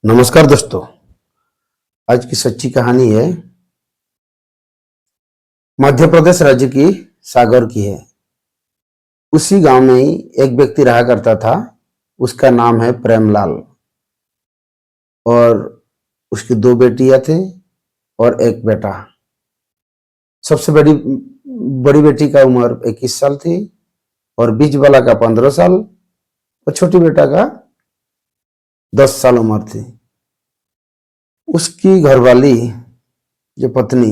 नमस्कार दोस्तों। आज की सच्ची कहानी है मध्य प्रदेश राज्य की सागर की है। उसी गांव में ही एक व्यक्ति रहा करता था। उसका नाम है प्रेमलाल और उसकी दो बेटियां थी और एक बेटा। सबसे बड़ी बड़ी बेटी का उम्र 21 साल थी और बीच वाला का 15 साल और छोटी बेटा का 10 साल उम्र थी। उसकी घरवाली जो पत्नी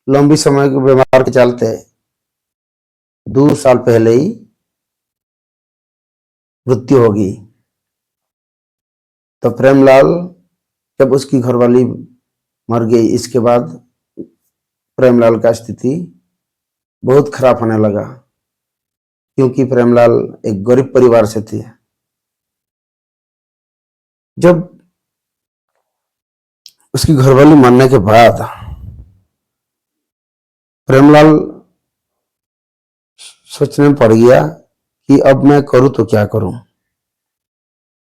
लंबी समय के बीमार के चलते 2 साल पहले ही मृत्यु होगी। तो प्रेमलाल जब उसकी घरवाली मर गई, इसके बाद प्रेमलाल का स्थिति बहुत खराब होने लगा, क्योंकि प्रेमलाल एक गरीब परिवार से थे। जब उसकी घरवाली मरने के बाद प्रेमलाल सोचने में पड़ गया कि अब मैं करूं तो क्या करूं।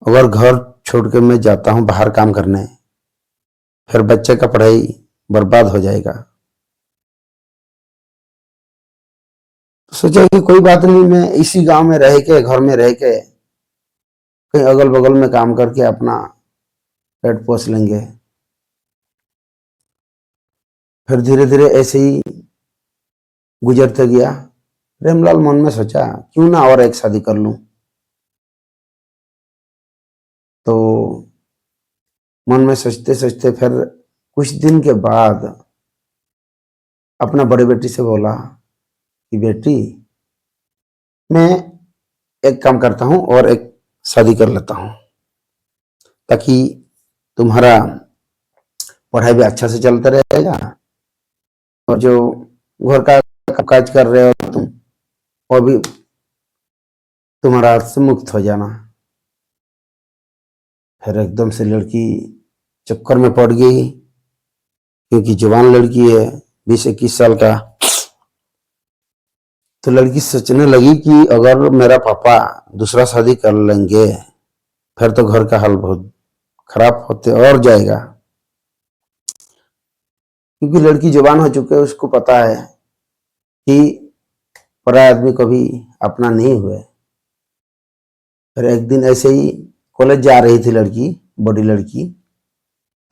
अगर घर छोड़ के मैं जाता हूं बाहर काम करने, फिर बच्चे का पढ़ाई बर्बाद हो जाएगा। तो सोचा कि कोई बात नहीं, मैं इसी गांव में रह के, घर में रह के, कहीं अगल बगल में काम करके अपना पेट पोस लेंगे। फिर धीरे धीरे ऐसे ही गुजरते गया। प्रेमलाल मन में सोचा क्यों ना और एक शादी कर लूं। तो मन में सोचते सोचते फिर कुछ दिन के बाद अपना बड़ी बेटी से बोला कि बेटी, मैं एक काम करता हूं और एक शादी कर लेता हूं, ताकि तुम्हारा पढ़ाई भी अच्छा से चलता रहेगा और जो घर का काज कर रहे हो तुम, वो भी तुम्हारा हाथ से मुक्त हो जाना। फिर एकदम से लड़की चक्कर में पड़ गई, क्योंकि जवान लड़की है, 20-21 साल का। तो लड़की सोचने लगी कि अगर मेरा पापा दूसरा शादी कर लेंगे फिर तो घर का हाल बहुत खराब होते और जाएगा, क्योंकि लड़की जवान हो चुके, उसको पता है कि पराया आदमी कभी अपना नहीं हुए। फिर एक दिन ऐसे ही कॉलेज जा रही थी लड़की, बड़ी लड़की।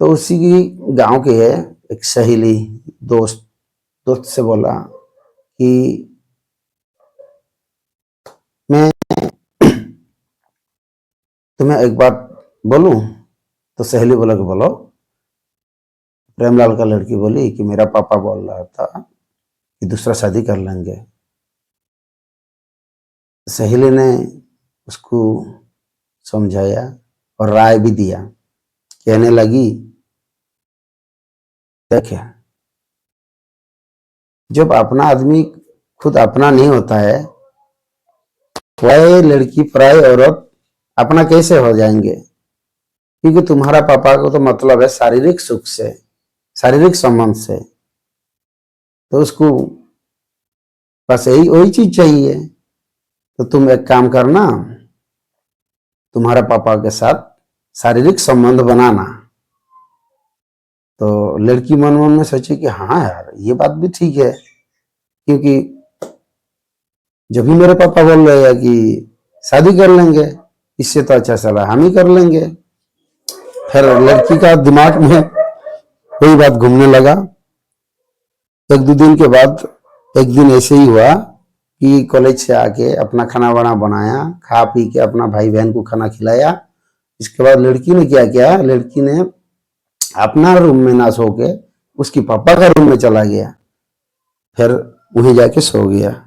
तो उसी की गांव की है एक सहेली, दोस्त दोस्त से बोला कि मैं तुम्हें एक बात बोलूं। तो सहेली बोला कि बोलो। प्रेमलाल का लड़की बोली कि मेरा पापा बोल रहा था कि दूसरा शादी कर लेंगे। सहेली ने उसको समझाया और राय भी दिया। कहने लगी, देखे, जब अपना आदमी खुद अपना नहीं होता है, वह लड़की पराई औरत अपना कैसे हो जाएंगे। क्योंकि तुम्हारा पापा को तो मतलब है शारीरिक सुख से, शारीरिक संबंध से। तो उसको बस यही वही चीज चाहिए। तो तुम एक काम करना, तुम्हारा पापा के साथ शारीरिक संबंध बनाना। तो लड़की मन मन में सोची कि हाँ यार, ये बात भी ठीक है, क्योंकि जब भी मेरे पापा बोल रहे हैं कि शादी कर लेंगे, इससे तो अच्छा सलाह हम ही कर लेंगे। फिर लड़की का दिमाग में वही बात घूमने लगा। एक दो दिन के बाद एक दिन ऐसे ही हुआ कि कॉलेज से आके अपना खाना वाना बनाया, खा पी के अपना भाई बहन को खाना खिलाया। इसके बाद लड़की ने क्या किया, लड़की ने अपना रूम में ना सो के उसकी पापा का रूम में चला गया, फिर वहीं जाके सो गया।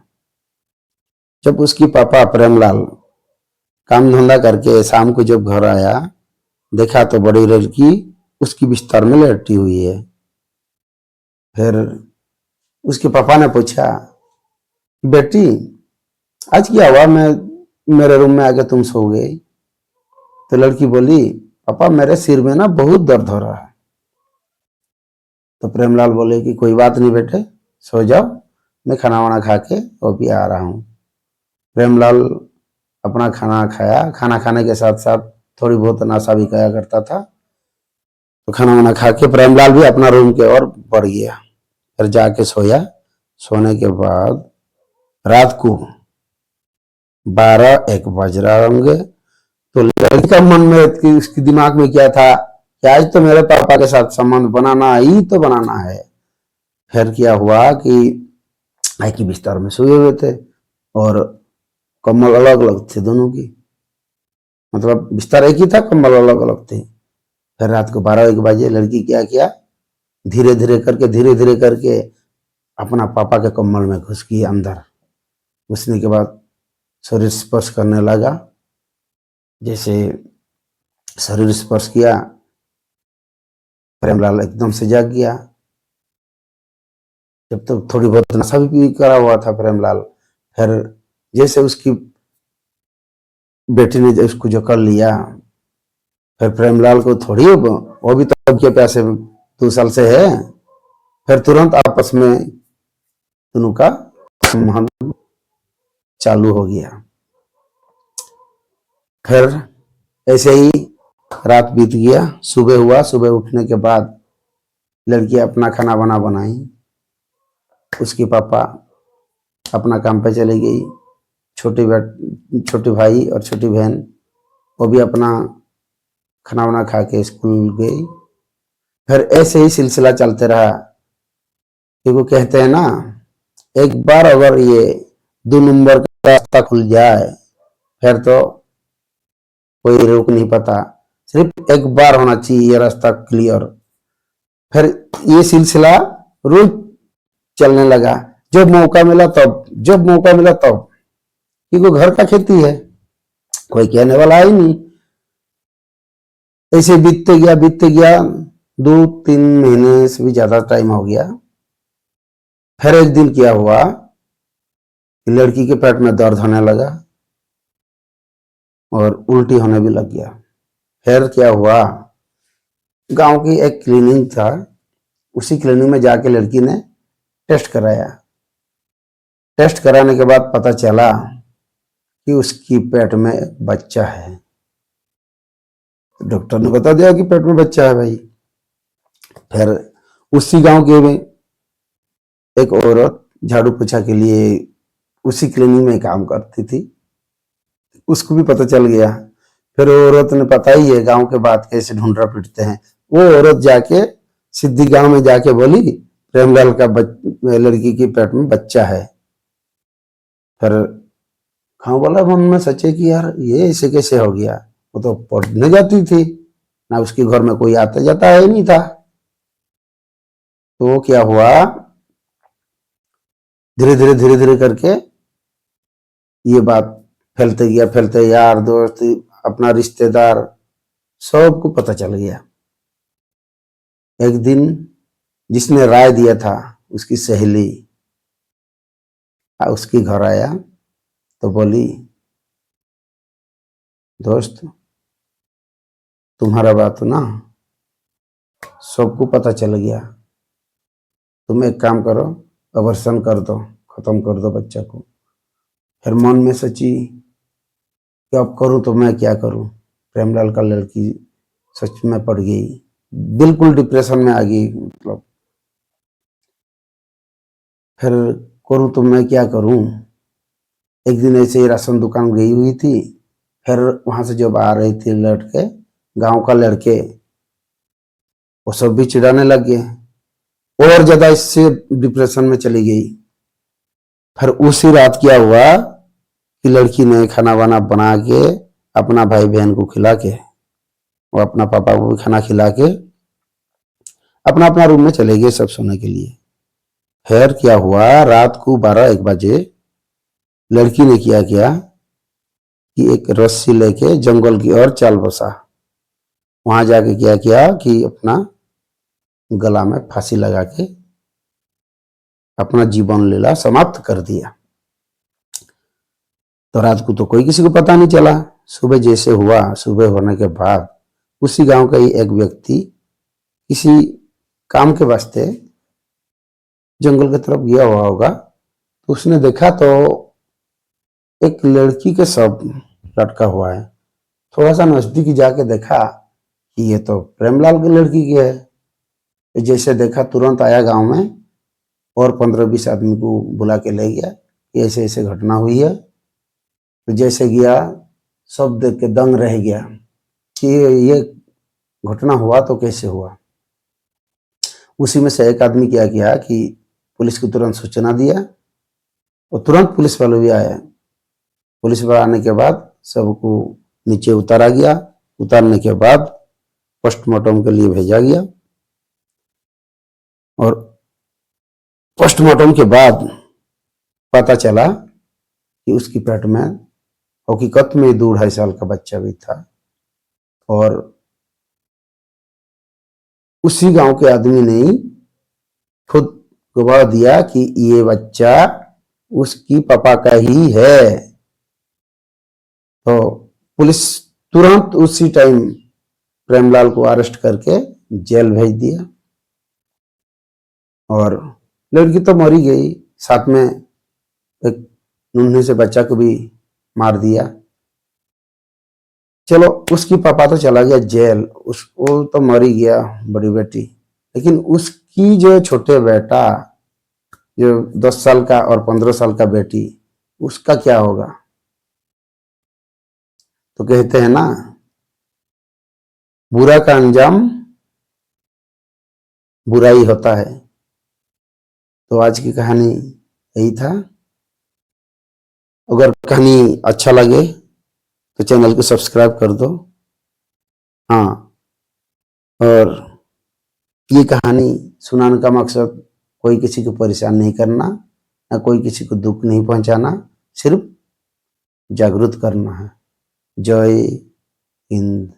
जब उसकी पापा प्रेमलाल काम धंधा करके शाम को जब घर आया, देखा तो बड़ी लड़की उसकी बिस्तर में लेटी हुई है। फिर उसके पापा ने पूछा, बेटी आज क्या हुआ, मैं मेरे रूम में आके तुम सो गई। तो लड़की बोली, पापा मेरे सिर में ना बहुत दर्द हो रहा है। तो प्रेमलाल बोले कि कोई बात नहीं बेटे, सो जाओ, मैं खाना वाना खा के वो भी आ रहा हूँ। प्रेमलाल अपना खाना खाया, खाना खाने के साथ साथ थोड़ी बहुत नाशा भी किया करता था। तो खाना वाना खा के प्रेमलाल भी अपना रूम के ओर बढ़ गया। फिर जाके सोया। सोने के बाद रात को 12-1 बज रहे होंगे। तो लड़की का मन में उसके दिमाग में क्या था कि आज तो मेरे पापा के साथ संबंध बनाना ही तो बनाना है। फिर क्या हुआ कि एक ही बिस्तर में सोए हुए थे और कम्बल अलग अलग थे दोनों की, मतलब बिस्तर एक ही था, कम्बल अलग अलग थे। फिर रात को 12-1 बजे लड़की क्या किया, धीरे धीरे करके अपना पापा के कम्बल में घुस गई अंदर। घुसने के बाद शरीर स्पर्श करने लगा। जैसे शरीर स्पर्श किया, प्रेमलाल एकदम से जाग गया। जब तक थोड़ी बहुत नशा भी करा हुआ था प्रेमलाल। फिर जैसे उसकी बेटी ने उसको जो कर लिया, फिर प्रेमलाल को थोड़ी, वो भी तो अब के पैसे 2 साल से है। फिर तुरंत आपस में दोनों का संबंध चालू हो गया। फिर ऐसे ही रात बीत गया। सुबह हुआ। सुबह उठने के बाद लड़की अपना खाना बना बनाई। उसके पापा अपना काम पे चले गई। छोटे भाई और छोटी बहन वो भी अपना खाना वाना खा के स्कूल गई। फिर ऐसे ही सिलसिला चलते रहा। क्योंकि कहते हैं ना, एक बार अगर ये 2 नंबर का रास्ता खुल जाए फिर तो कोई रोक नहीं पाता। सिर्फ एक बार होना चाहिए ये रास्ता क्लियर। फिर ये सिलसिला रोज चलने लगा। जब मौका मिला तब, क्योंकि घर का खेती है, कोई कहने वाला ही नहीं। ऐसे बीतते गया 2-3 महीने से भी ज्यादा टाइम हो गया। फिर एक दिन क्या हुआ कि लड़की के पेट में दर्द होने लगा और उल्टी होने भी लग गया। फिर क्या हुआ, गांव की एक क्लिनिक था, उसी क्लिनिक में जाके लड़की ने टेस्ट कराया। टेस्ट कराने के बाद पता चला कि उसकी पेट में बच्चा है। डॉक्टर ने बता दिया कि पेट में बच्चा है भाई। फिर उसी गांव के में एक औरत झाड़ू पोछा के लिए उसी क्लिनिक में काम करती थी, उसको भी पता चल गया। फिर वो औरत ने, पता ही है गांव के बात कैसे ढूंढरा पीटते हैं, वो औरत जाके सिद्धि गांव में जाके बोली प्रेमलाल का लड़की के पेट में बच्चा है। फिर गाँव वाला मन में सचे कि यार ये ऐसे कैसे हो गया। वो तो पढ़ने जाती थी ना, उसके घर में कोई आता जाता है नहीं था। तो क्या हुआ, धीरे धीरे करके ये बात फैलते गया। यार दोस्त, अपना रिश्तेदार, सबको पता चल गया। एक दिन जिसने राय दिया था उसकी सहेली उसके घर आया तो बोली, दोस्त तुम्हारा बात ना सबको पता चल गया, तुम एक काम करो, अबॉर्शन कर दो, खत्म कर दो बच्चा को। फिर मन में सोची कि अब करूं तो मैं क्या करूं। प्रेमलाल का लड़की सच में पड़ गई, बिल्कुल डिप्रेशन में आ गई। मतलब फिर करूं तो मैं क्या करूं। एक दिन ऐसे ही राशन दुकान गई हुई थी। फिर वहां से जब आ रही थी लड़के, गांव का लड़के, वो सब भी चिढ़ाने लग गए और ज्यादा इससे डिप्रेशन में चली गई। फिर उसी रात क्या हुआ कि लड़की ने खाना वाना बना के अपना भाई बहन को खिला के, वो अपना पापा को भी खाना खिला के अपना अपना रूम में चले गए सब सोने के लिए। फिर क्या हुआ, रात को 12-1 बजे लड़की ने किया कि एक रस्सी लेके जंगल की ओर चल बसा। वहां जाके किया कि अपना गला में फांसी लगा के अपना जीवन लीला समाप्त कर दिया। तो रात को तो कोई किसी को पता नहीं चला। सुबह जैसे हुआ, सुबह होने के बाद उसी गांव का ही एक व्यक्ति किसी काम के वास्ते जंगल की तरफ गया हुआ होगा, तो उसने देखा तो एक लड़की के शव लटका हुआ है। थोड़ा सा नजदीक जाके देखा कि ये तो प्रेमलाल की लड़की की है। तो जैसे देखा तुरंत आया गांव में और 15-20 आदमी को बुला के ले गया कि ऐसे ऐसे घटना हुई है। तो जैसे गया सब देख के दंग रह गया कि ये घटना हुआ तो कैसे हुआ। उसी में से एक आदमी क्या किया कि पुलिस को तुरंत सूचना दिया और तुरंत पुलिस वाले भी आए। पुलिस वाले आने के बाद सबको नीचे उतारा गया। उतारने के बाद पोस्टमार्टम के लिए भेजा गया और पोस्टमार्टम के बाद पता चला कि उसकी पेट में हकीकत में 2-2.5 साल का बच्चा भी था और उसी गांव के आदमी ने खुद गवाह दिया कि ये बच्चा उसकी पापा का ही है। तो पुलिस तुरंत उसी टाइम प्रेमलाल को अरेस्ट करके जेल भेज दिया और लड़की तो मरी गई, साथ में एक नन्हे से बच्चा को भी मार दिया। चलो उसकी पापा तो चला गया जेल, वो तो मर ही गया बड़ी बेटी, लेकिन उसकी जो छोटे बेटा जो 10 साल का और 15 साल का बेटी, उसका क्या होगा। तो कहते हैं ना, बुरा का अंजाम बुरा ही होता है। तो आज की कहानी यही था। अगर कहानी अच्छा लगे तो चैनल को सब्सक्राइब कर दो। हाँ, और ये कहानी सुनाने का मकसद कोई किसी को परेशान नहीं करना, ना कोई किसी को दुख नहीं पहुंचाना, सिर्फ जागरूक करना है। जय हिंद।